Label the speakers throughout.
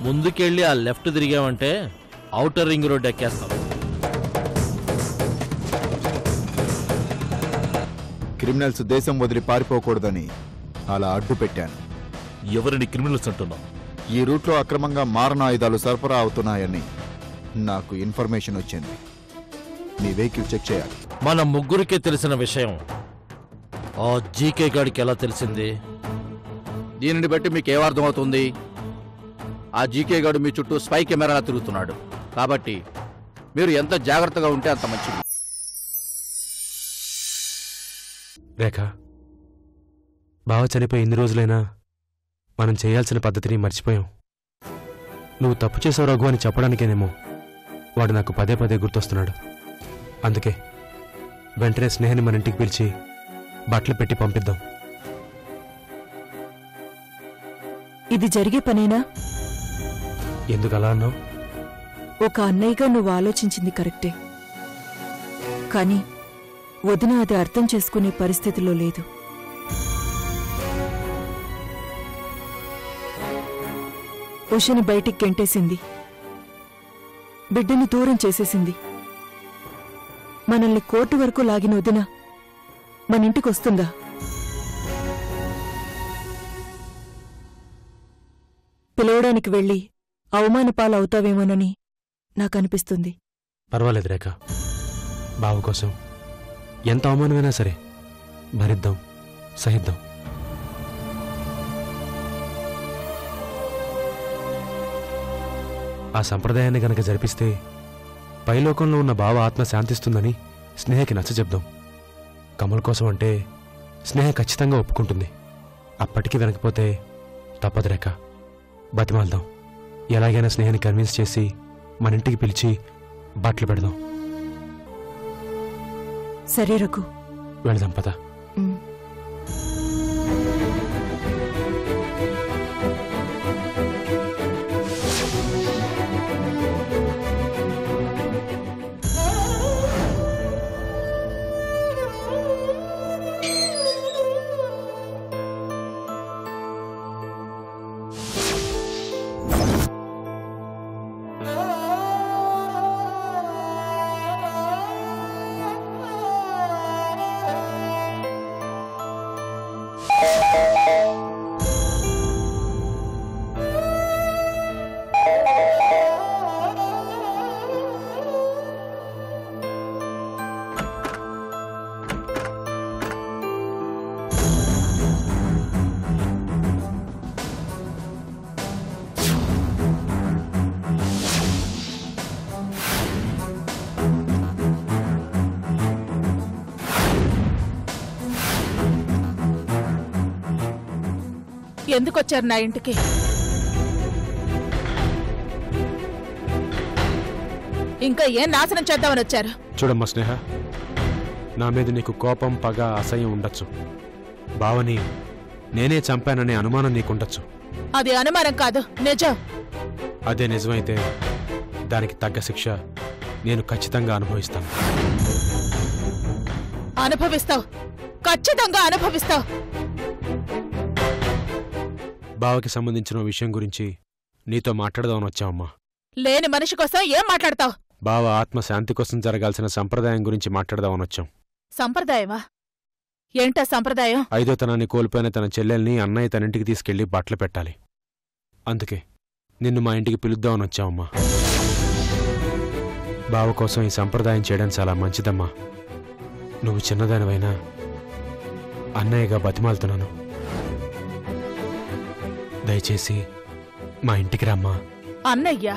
Speaker 1: ముందుకెళ్ళి ఆ లెఫ్ట్ తిరిగామంటే ఔటర్ రింగ్ రోడ్ ఎక్కేస్తాం.
Speaker 2: క్రిమినల్స్ దేశం వదిలి పారిపోకూడదని అలా అడ్డు పెట్టాను.
Speaker 1: ఎవరిని క్రిమినల్స్ అంటున్నావు?
Speaker 2: ఈ రూట్లో అక్రమంగా మారణాయుధాలు సరఫరా అవుతున్నాయని నాకు ఇన్ఫర్మేషన్ వచ్చింది. మీ వెహికల్ చెక్ చేయాలి.
Speaker 1: మన ముగ్గురికే తెలిసిన విషయం ఆ జీకే గాడికి ఎలా తెలిసింది?
Speaker 3: దీనిని బట్టి మీకేమర్థం అవుతుంది? ఆ జీకే గాడు మీ చుట్టూ స్పై కెమెరాలా తిరుగుతున్నాడు. కాబట్టి మీరు ఎంత జాగ్రత్తగా ఉంటే అంత మంచిది.
Speaker 4: రేఖ, బావ చనిపోయి ఎన్ని రోజులైనా మనం చేయాల్సిన పద్ధతిని మర్చిపోయాం. నువ్వు తప్పు చేసావు రఘు అని చెప్పడానికేనేమో వాడు నాకు పదే పదే గుర్తొస్తున్నాడు. అందుకే వెంటనే స్నేహాన్ని మన ఇంటికి పిలిచి బట్టలు పెట్టి పంపిద్దాం.
Speaker 5: ఇది జరిగే పనేనా?
Speaker 4: ఎందుకు అలా అన్నావు?
Speaker 5: ఒక అన్నయ్యగా నువ్వు ఆలోచించింది కరెక్టే, కానీ వదిన అది అర్థం చేసుకునే పరిస్థితిలో లేదు. ఉషని బయటికి గెంటేసింది, బిడ్డని దూరం చేసేసింది. మనల్ని కోర్టు వరకు లాగిన వదిన మన ఇంటికొస్తుందా? పిలవడానికి వెళ్ళి అవమానపాలవుతావేమోనని నాకనిపిస్తుంది.
Speaker 4: పర్వాలేదు రేఖ, బావ కోసం ఎంత అవమానమైనా సరే భరిద్దాం, సహిద్దాం. ఆ సంప్రదాయాన్ని గనక జరిపిస్తే పైలోకంలో ఉన్న బావ ఆత్మ శాంతిస్తుందని స్నేహకి నచ్చచెప్దాం. కమల్ కోసం అంటే స్నేహ ఖచ్చితంగా ఒప్పుకుంటుంది. అప్పటికీ వినకపోతే తప్పదు రేఖ, బతిమాల్దాం. ఎలాగైనా స్నేహాన్ని కన్విన్స్ చేసి మన ఇంటికి పిలిచి బట్టలు పెడదాం.
Speaker 5: సరే రఘు,
Speaker 4: వెళదాం పద.
Speaker 6: ఎందుకొచ్చారు నా ఇంటికి? ఇంకా ఏం నాశనం చేద్దామని వచ్చారు?
Speaker 4: చూడమ్మా స్నేహ, నా మీద నీకు కోపం, పగ, అసహ్యం ఉండొచ్చు. బావని నేనే చంపాననే అనుమానం నీకుండొచ్చు.
Speaker 6: అది అనుమానం కాదు, నిజం.
Speaker 4: అదే నిజమైతే దానికి తగ్గ శిక్ష నేను ఖచ్చితంగా అనుభవిస్తాను.
Speaker 6: అనుభవిస్తావు, ఖచ్చితంగా అనుభవిస్తావు.
Speaker 4: బావకి సంబంధించిన విషయం గురించి నీతో మాట్లాడదామని వచ్చావమ్మా.
Speaker 6: లేని మనిషి కోసం ఏం మాట్లాడతావు?
Speaker 4: బావ ఆత్మ శాంతి కోసం జరగాల్సిన సంప్రదాయం గురించి మాట్లాడదామని వచ్చాం.
Speaker 6: సంప్రదాయమా? ఏంటా సంప్రదాయం?
Speaker 4: 5వ తనాన్ని కోల్పోయిన తన చెల్లెల్ని అన్నయ్య తన ఇంటికి తీసుకెళ్లి బట్టలు పెట్టాలి. అందుకే నిన్ను మా ఇంటికి పిలుద్దామని వచ్చావమ్మా. బావ కోసం ఈ సంప్రదాయం చేయడం చాలా మంచిదమ్మా. నువ్వు చిన్నదానివైనా అన్నయ్యగా బతిమాలుతున్నాను. దయచేసి మా ఇంటికి రమ్మా.
Speaker 6: అన్నయ్య?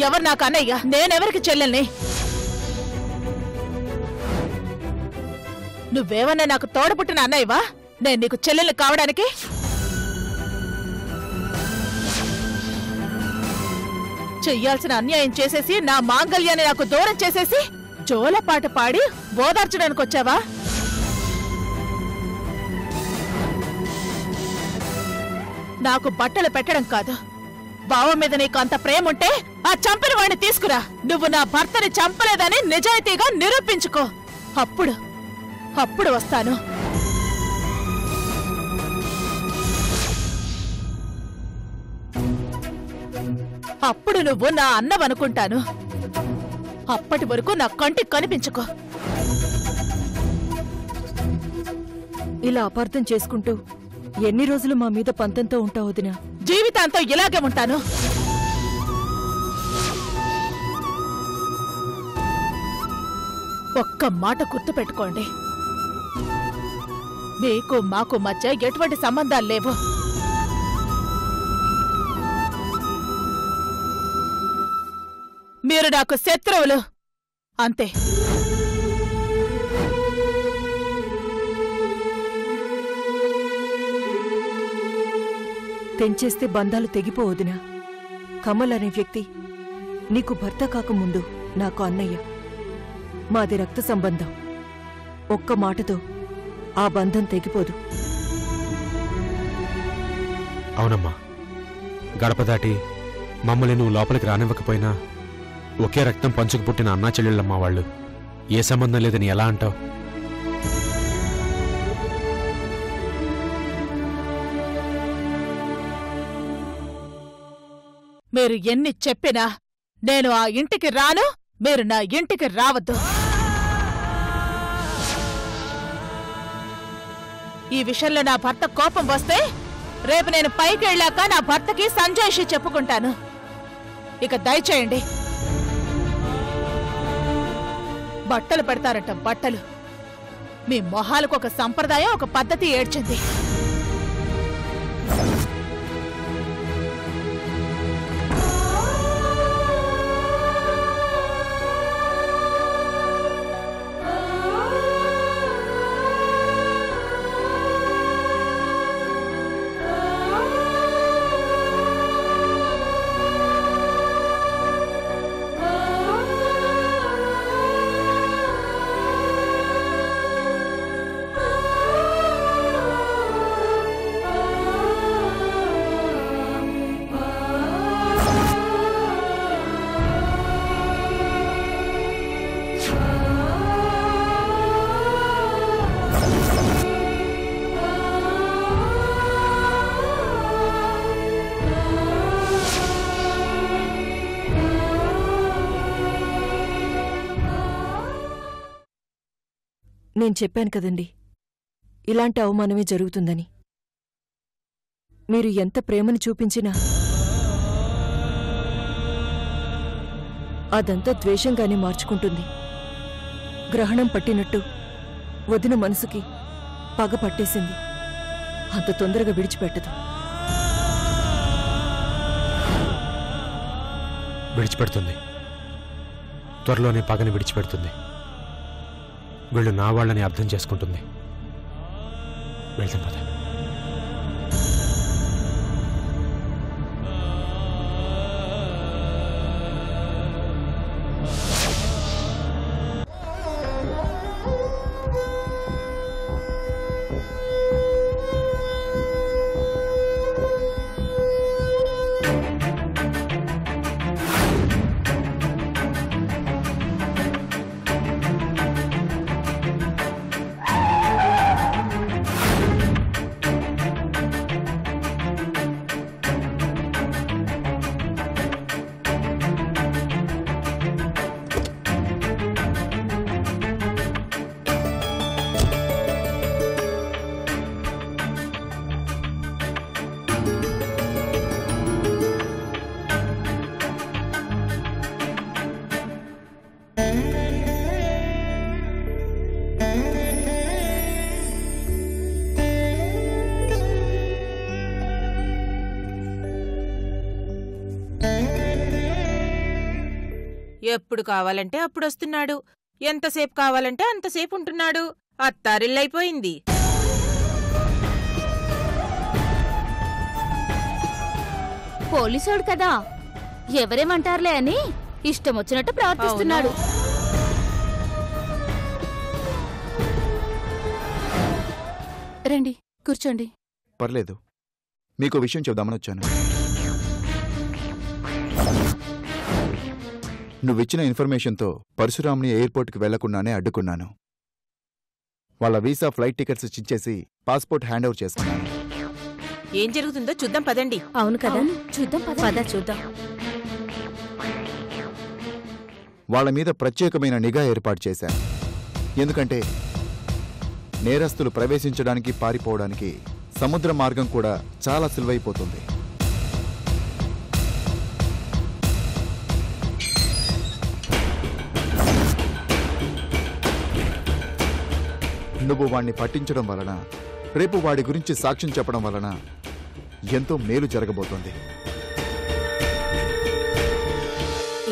Speaker 6: ఎవరు నాకు అన్నయ్య? నేనెవరికి చెల్లెల్ని? నువ్వేమన్నా నాకు తోడపుట్టిన అన్నయ్యవా నేను నీకు చెల్లెల్ని కావడానికి? చెయ్యాల్సిన అన్యాయం చేసేసి నా మాంగళ్యాన్ని నాకు దూరం చేసేసి జోలపాట పాడి ఓదార్చడానికి వచ్చావా? నాకు బట్టలు పెట్టడం కాదు, బావ మీద నీకు అంత ప్రేమ ఉంటే ఆ చంపిన వాడిని తీసుకురా. నువ్వు నా భర్తని చంపలేదని నిజాయితీగా నిరూపించుకో. అప్పుడు వస్తాను. అప్పుడు నువ్వు నా అన్నవనుకుంటాను. అప్పటి వరకు నా కంటికి కనిపించుకో.
Speaker 5: ఇలా అపార్థం చేసుకుంటూ ఎన్ని రోజులు మా మీద పంతంతో ఉంటావు వదినా?
Speaker 6: జీవితాంతం ఇలాగే ఉంటాను. ఒక్క మాట గుర్తుపెట్టుకోండి, మీకు మాకు మధ్య ఎటువంటి సంబంధాలు లేవు. మీరు నాకు శత్రువులు అంతే.
Speaker 5: తెంచేస్తే బంధాలు తెగిపోవదినా. కమల్ అనే వ్యక్తి నీకు భర్త కాకముందు నాకు అన్నయ్య. మాది రక్త సంబంధం. ఒక్క మాటతో ఆ బంధం తెగిపోదు.
Speaker 4: అవునమ్మా, గడప దాటి మమ్మల్ని నువ్వు లోపలికి రానివ్వకపోయినా ఒకే రక్తం పంచుకు పుట్టిన అన్నా చెల్లెళ్ళమ్మా వాళ్ళు. ఏ సంబంధం లేదని ఎలా అంటావు?
Speaker 6: మీరు ఎన్ని చెప్పినా నేను ఆ ఇంటికి రాను, మీరు నా ఇంటికి రావద్దు. ఈ విషయంలో నా భర్త కోపం వస్తే రేపు నేను పైకి వెళ్ళాక నా భర్తకి సంజాయిషి చెప్పుకుంటాను. ఇక దయచేయండి. బట్టలు పెడతారట, బట్టలు. మీ మొహాలకు ఒక సంప్రదాయం, ఒక పద్ధతి ఏడ్చింది.
Speaker 5: నేను చెప్పాను కదండి, ఇలాంటి అవమానమే జరుగుతుందని. మీరు ఎంత ప్రేమని చూపించినా అదంతా ద్వేషంగానే మార్చుకుంటుంది. గ్రహణం పట్టినట్టు వదిన మనసుకి పగ పట్టేసింది. అంత తొందరగా విడిచిపెట్టదు.
Speaker 4: విడిచిపెడుతుంది. త్వరలోనే పగని విడిచిపెడుతుంది. వీళ్ళు నా వాళ్ళని అర్థం చేసుకుంటుంది. వెళ్తాం పద.
Speaker 7: ఎప్పుడు కావాలంటే అప్పుడు వస్తున్నాడు. ఎంతసేపు కావాలంటే అంతసేపు ఉంటున్నాడు. అత్తారిల్లైపోయింది.
Speaker 8: పోలీసోడు కదా, ఎవరేమంటారులే అని ఇష్టమొచ్చినట్టు ప్రవర్తిస్తున్నాడు. రండి కూర్చోండి.
Speaker 2: పర్లేదు, మీకు విషయం చెబుదామని వచ్చాను. నువ్విచ్చిన ఇన్ఫర్మేషన్తో పరశురామ్ని ఎయిర్పోర్ట్కి వెళ్లకుండానే అడ్డుకున్నాను. వాళ్ళ వీసా, ఫ్లైట్ టికెట్స్ ఇచ్చేసి పాస్పోర్ట్ హ్యాండ్ ఓవర్ చేసుకున్నాను.
Speaker 7: ఏం జరుగుతుందో చూద్దాం పదండి.
Speaker 8: అవును కదా, చూద్దాం పద చూద్దాం.
Speaker 2: వాళ్ళ మీద ప్రత్యేకమైన నిఘా ఏర్పాటు చేశాను. ఎందుకంటే నేరస్తులు ప్రవేశించడానికి పారిపోవడానికి సముద్ర మార్గం కూడా చాలా సులువైపోతుంది. నువ్వు వాణ్ణి పట్టించడం వలన, రేపు వాడి గురించి సాక్ష్యం చెప్పడం వలన ఎంతో మేలు జరగబోతోంది.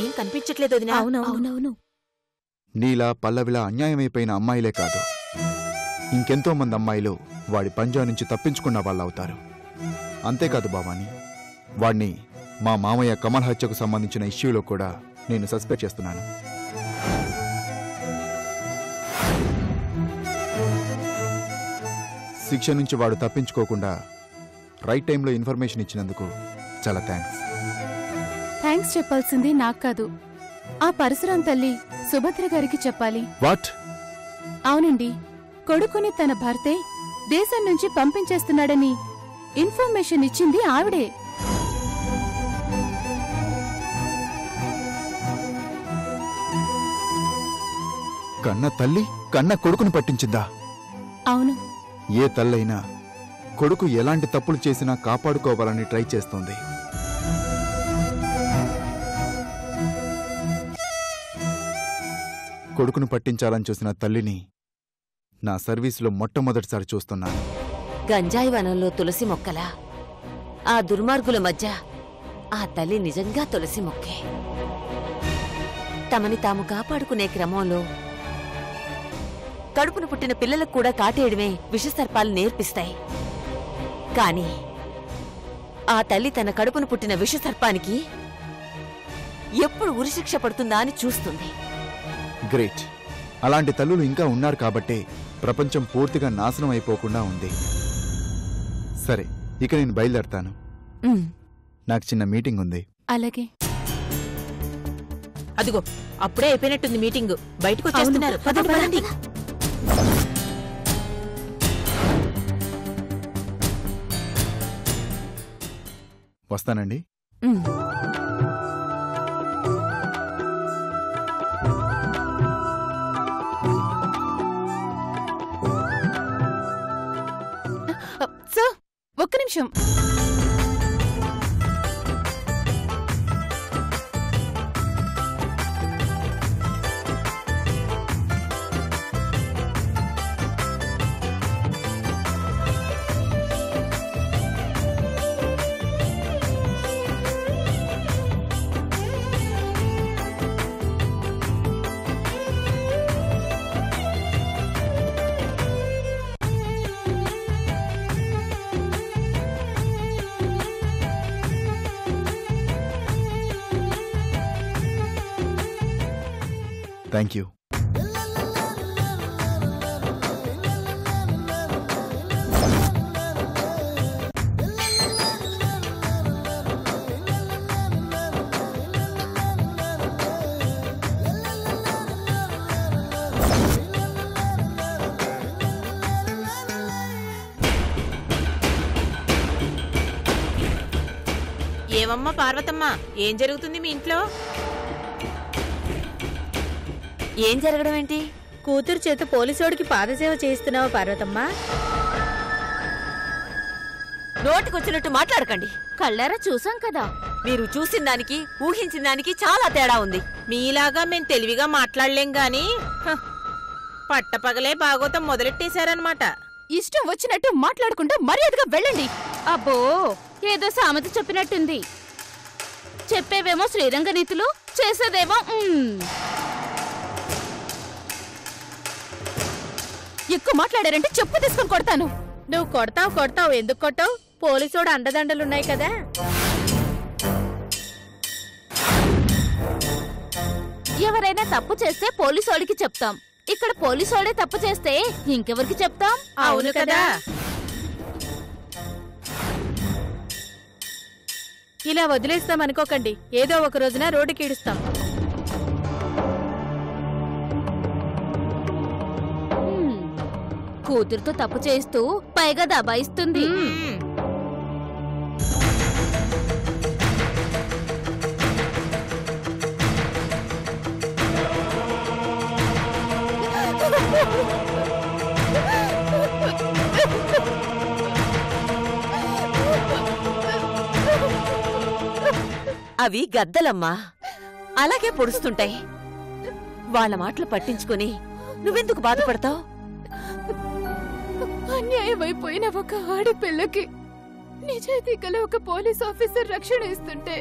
Speaker 7: ఏం కనిపించట్లేదు వదినా.
Speaker 8: అవునవును.
Speaker 2: నీలా పల్లవిలా అన్యాయమైపోయిన అమ్మాయిలే కాదు, ఇంకెంతో మంది అమ్మాయిలు వాడి పంజా నుంచి తప్పించుకున్న వాళ్ళవుతారు. అంతేకాదు భవాని, వాణ్ణి మా మామయ్య కమల్ హత్యకు సంబంధించిన ఇష్యూలో కూడా నేను సస్పెక్ట్ చేస్తున్నాను. శిక్ష నుంచి వాడు తప్పించుకోకుండా రైట్ టైంలో ఇన్ఫర్మేషన్ ఇచ్చినందుకు చాలా
Speaker 8: థ్యాంక్స్ చెప్పాల్సింది నాకు కాదు, ఆ పరశురాం తల్లి సుభద్ర గారికి చెప్పాలి.
Speaker 2: వాట్?
Speaker 8: అవునండి, కొడుకుని తన భర్తే దేశం నుంచి పంపించేస్తున్నాడని ఇన్ఫర్మేషన్ ఇచ్చింది ఆవిడే.
Speaker 2: కన్న తల్లి కన్న కొడుకును పట్టించిందా?
Speaker 8: అవును.
Speaker 2: ఏ తల్లైనా కొడుకు ఎలాంటి తప్పులు చేసినా కాపాడుకోవాలని ట్రై చేస్తోంది. కొడుకును పట్టించాలని చూసిన తల్లిని నా సర్వీసులో మొట్టమొదటిసారి చూస్తున్నాను.
Speaker 9: గంజాయి వనంలో తులసి మొక్కలా ఆ దుర్మార్గుల మధ్య ఆ తల్లి నిజంగా తులసి మొక్కే. తమని తాము కాపాడుకునే క్రమంలో కడుపును పుట్టిన పిల్లలకు కూడా కాటేయడమే విషసర్పాలు నేర్పిస్తాయి. కాని ఆ తల్లి తన కడుపును పుట్టిన విషసర్పానికి ఎప్పుడు ఉరిశిక్ష పడుతుందా అని చూస్తుంది.
Speaker 2: గ్రేట్. అలాంటి తల్లులు ఇంకా ఉన్నారు కాబట్టే ప్రపంచం పూర్తిగా నాశనం అయిపోకుండా ఉంది. సరే, ఇక నేను బయలుదేరతాను. నాకు చిన్న మీటింగ్ ఉంది.
Speaker 8: అలాగే.
Speaker 7: అదిగో అప్పుడే అయిపోయినట్టుంది మీటింగ్. బయటకు వచ్చేస్తున్నారు. పదండి.
Speaker 2: వస్తానండి.
Speaker 8: సార్, ఒక్క నిమిషం.
Speaker 2: Thank you.
Speaker 7: ఏమమ్మా పార్వతమ్మ, ఏం జరుగుతుంది మీ ఇంట్లో?
Speaker 9: ఏం జరగడం ఏంటి?
Speaker 10: కూతురు చేత పోలీసోడికి పాదసేవ చేయిస్తున్నావా పార్వతమ్మ?
Speaker 9: నోటికొచ్చినట్టు మాట్లాడకండి.
Speaker 8: కళ్ళారా చూసాం కదా.
Speaker 9: మీరు చూసిన దానికి ఊహించిన దానికి చాలా తేడా ఉంది.
Speaker 7: మీలాగా మేం తెలివిగా మాట్లాడలేం గాని పట్టపగలే భాగవతం మొదలెట్టేశారనమాట.
Speaker 8: ఇష్టం వచ్చినట్టు మాట్లాడుకుంటూ మర్యాదగా వెళ్ళండి. అబ్బో, ఏదో సామెత చెప్పినట్టుంది. చెప్పేవేమో శ్రీరంగ నీతులు, చేసేదేమో ఎక్కువ మాట్లాడారంటే చెప్పు తీసుకొని కొడతాను.
Speaker 10: నువ్వు కొడతావు. ఎందుకు కొట్టావు? పోలీసోడు అండదండలున్నాయి కదా.
Speaker 8: ఎవరైనా తప్పు చేస్తే పోలీసోడికి చెప్తాం. ఇక్కడ పోలీసోడే తప్పు చేస్తే ఇంకెవరికి చెప్తాం?
Speaker 7: అవును కదా.
Speaker 10: ఇలా వదిలేస్తాం అనుకోకండి. ఏదో ఒక రోజున రోడ్డుకి ఈడుస్తాం.
Speaker 8: కూతురుతో తప్పు చేస్తూ పైగా దబాయిస్తుంది.
Speaker 9: అవి గద్దలమ్మా, అలాగే పొడుస్తుంటాయి. వాళ్ళ మాటలు పట్టించుకుని నువ్వెందుకు బాధపడతావు?
Speaker 10: అన్యాయమైపోయిన ఒక ఆడపిల్లకి నిజాయితీ గల ఒక పోలీస్ ఆఫీసర్ రక్షణ ఇస్తుంటే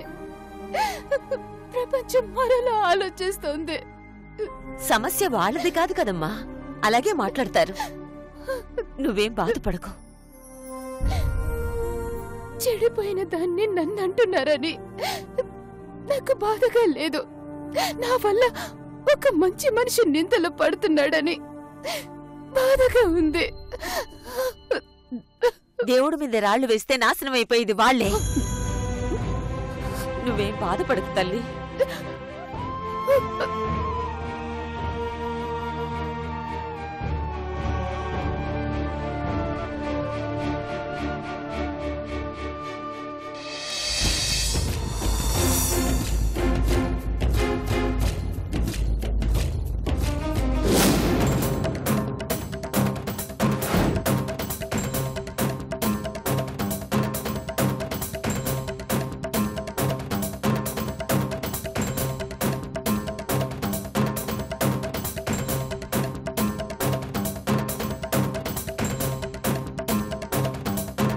Speaker 10: ప్రపంచం మరలా ఆలోచిస్తోంది.
Speaker 9: సమస్య వాళ్ళది కాదు కదమ్మా, అలాగే మాట్లాడతారు. నువ్వేం బాధపడకు.
Speaker 10: చెడిపోయిన దాన్ని నన్నంటున్నారని నాకు బాధగా లేదు. నా వల్ల ఒక మంచి మనిషి నిందలు పడుతున్నాడని బాధగా ఉంది.
Speaker 9: దేవుడి మీద రాళ్లు వేస్తే నాశనం అయిపోయేది వాళ్లే. నువ్వేం బాధపడకు తల్లి.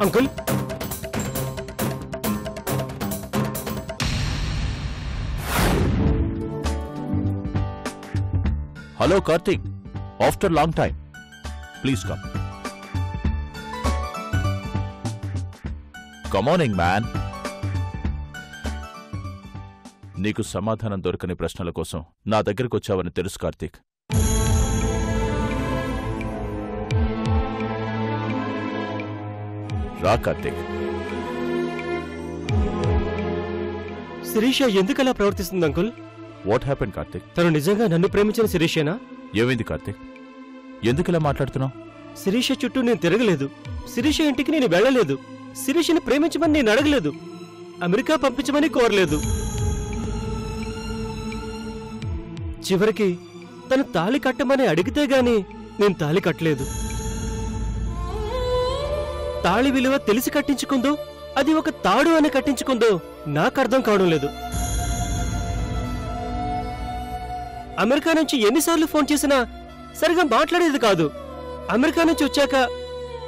Speaker 4: Uncle,
Speaker 3: hello Karthik, after long time, please come. Come on in man. నీకు సమాధానం దొరకని ప్రశ్నల కోసం నా దగ్గరికి వచ్చావని తెలుసు కార్తీక్. రా కార్తీక్.
Speaker 4: శిరీష ఎందుకలా ప్రవర్తిస్తుంది అంకుల్?
Speaker 3: What happen Karthik?
Speaker 4: తను నిజంగా నన్ను ప్రేమించిన శిరీషేనా?
Speaker 3: ఏమైంది కార్తీక్? ఎందుకిలా మాట్లాడుతున్నావు?
Speaker 4: శిరీష చుట్టూ నేను తిరగలేదు. శిరీష ఇంటికి నేను వెళ్ళలేదు. శిరీషని ప్రేమించమని నేను అడగలేదు. అమెరికా పంపించమని కోరలేదు. చివరికి తను తాళి కట్టమని అడిగితే గాని నేను తాళి కట్టలేదు. తాళి విలువ తెలిసి కట్టించుకుందో, అది ఒక తాడు అని కట్టించుకుందో నాకు అర్థం కావడం లేదు. అమెరికా నుంచి ఎన్నిసార్లు ఫోన్ చేసినా సరిగా మాట్లాడేది కాదు. అమెరికా నుంచి వచ్చాక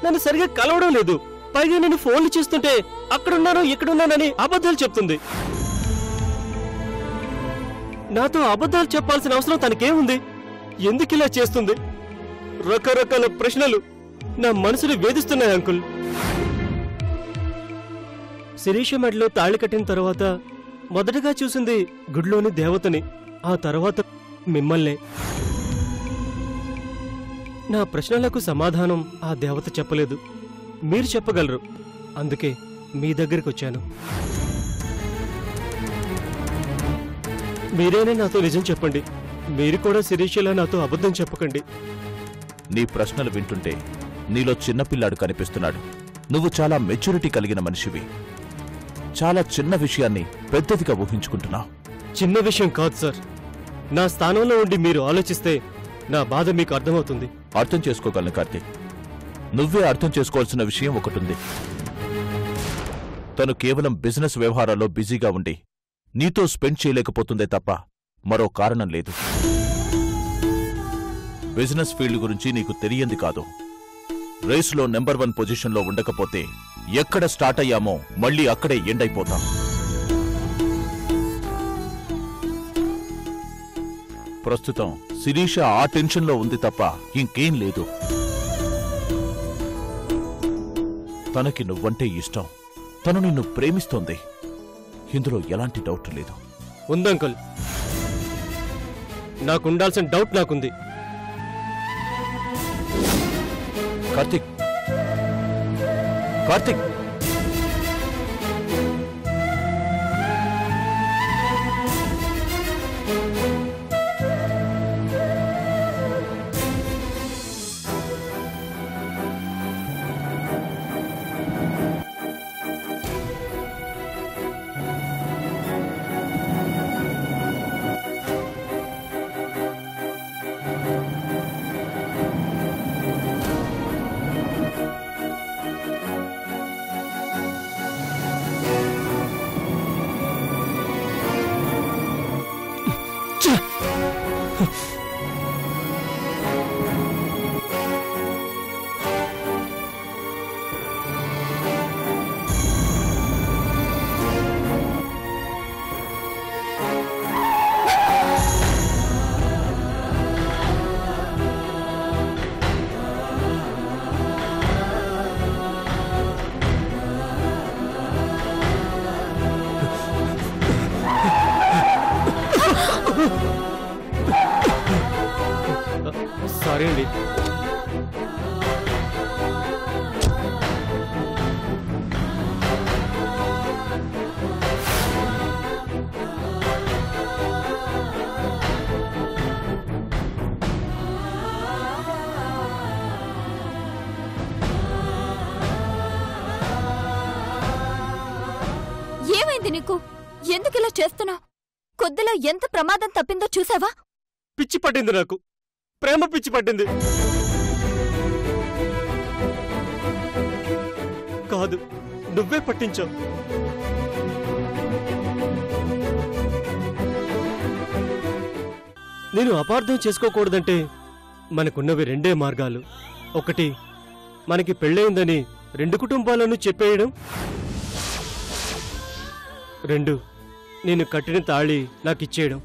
Speaker 4: నన్ను సరిగా కలవడం లేదు. పైగా నేను ఫోన్లు చేస్తుంటే అక్కడున్నాను ఇక్కడున్నానని అబద్ధాలు చెప్తుంది. నాతో అబద్ధాలు చెప్పాల్సిన అవసరం తనకేముంది? ఎందుకిలా చేస్తుంది? రకరకాల ప్రశ్నలు నా మనసుని వేధిస్తున్నాయి అంకుల్. శిరీష మెడలో తాళి కట్టిన తర్వాత మొదటగా చూసింది గుడిలోని దేవతని, ఆ తర్వాత మిమ్మల్నే. నా ప్రశ్నలకు సమాధానం ఆ దేవత చెప్పలేదు. మీరు చెప్పగలరు, అందుకే మీ దగ్గరికి వచ్చాను. మీరేనే నాతో నిజం చెప్పండి. మీరు కూడా శిరీషలా నాతో అబద్ధం చెప్పకండి.
Speaker 3: నీ ప్రశ్నలు వింటుంటే నీలో చిన్నపిల్లాడు కనిపిస్తున్నాడు. నువ్వు చాలా మెచ్యూరిటీ కలిగిన మనిషివి. చాలా చిన్న విషయాన్ని పెద్దదిగా ఊహించుకుంటున్నావు.
Speaker 4: చిన్న విషయం కాదు సార్. నా స్థానంలో ఉండి మీరు ఆలోచిస్తే నా బాధ మీకు అర్థమవుతుంది.
Speaker 3: అర్థం చేసుకోగలను కార్తీక్. నువ్వే అర్థం చేసుకోవాల్సిన విషయం ఒకటుంది. తను కేవలం బిజినెస్ వ్యవహారాల్లో బిజీగా ఉండి నీతో స్పెండ్ చేయలేకపోతుందే తప్ప మరో కారణం లేదు. బిజినెస్ ఫీల్డ్ గురించి నీకు తెలియంది కాదు. రేసులో నెంబర్ 1 పొజిషన్లో ఉండకపోతే ఎక్కడ స్టార్ట్ అయ్యామో మళ్ళీ అక్కడే ఎండ్ అయిపోతాం. ప్రస్తుతం శిరీష ఆ టెన్షన్లో ఉంది తప్ప ఇంకేం లేదు. తనకి నువ్వంటే ఇష్టం. తను నిన్ను ప్రేమిస్తోంది. ఇందులో ఎలాంటి డౌట్ లేదు.
Speaker 4: ఉందంకుల్, నాకుండాల్సిన డౌట్ నాకుంది.
Speaker 3: కార్తీక్, కార్తీక్,
Speaker 11: సారీ అండి.
Speaker 8: ఏమైంది నీకు? ఎందుకు ఇలా చేస్తున్నావు? కొద్దిలో ఎంత ప్రమాదం తప్పిందో చూసావా?
Speaker 11: పిచ్చి పట్టింది నాకు, ప్రేమ పిచ్చి పట్టింది. కాదు, నువ్వే పట్టించావు. నేను అపార్థం చేసుకోకూడదంటే మనకున్నవి రెండే మార్గాలు. ఒకటి, మనకి పెళ్ళయిందని 2 కుటుంబాలను చెప్పేయడం. 2, నేను కట్టిన తాళి నాకిచ్చేయడం.